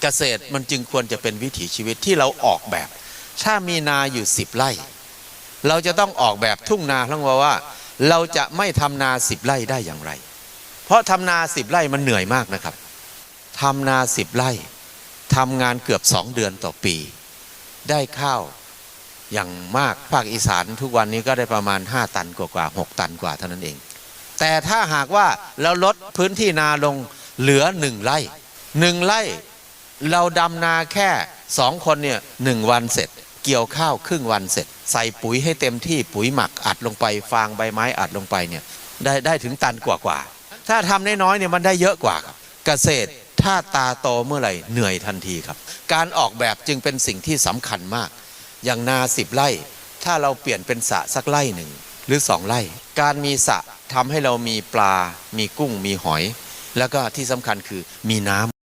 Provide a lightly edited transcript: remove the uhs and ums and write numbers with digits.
เกษตรมันจึงควรจะเป็นวิถีชีวิตที่เราออกแบบถ้ามีนาอยู่10 ไร่เราจะต้องออกแบบทุ่งนาทั้งว่าเราจะไม่ทำนา10 ไร่ได้อย่างไรเพราะทำนา10 ไร่มันเหนื่อยมากนะครับทำนา10 ไร่ทำงานเกือบ2 เดือนต่อปีได้ข้าวอย่างมากภาคอีสานทุกวันนี้ก็ได้ประมาณ5 ตันกว่า6 ตันกว่าเท่านั้นเองแต่ถ้าหากว่าเราลดพื้นที่นาลงเหลือ1 ไร่1 ไร่เราดำนาแค่2 คนเนี่ย1 วันเสร็จเกี่ยวข้าวครึ่งวันเสร็จใส่ปุ๋ยให้เต็มที่ปุ๋ยหมักอัดลงไปฟางใบไม้อัดลงไปเนี่ยได้ถึงตันกว่าถ้าทำน้อยๆเนี่ยมันได้เยอะกว่าครับเกษตรถ้าตาโตเมื่อไหร่เหนื่อยทันทีครับการออกแบบจึงเป็นสิ่งที่สำคัญมากอย่างนา10 ไร่ถ้าเราเปลี่ยนเป็นสระสักไร่หนึ่งหรือ2 ไร่การมีสระทำให้เรามีปลามีกุ้งมีหอยแล้วก็ที่สำคัญคือมีน้ำ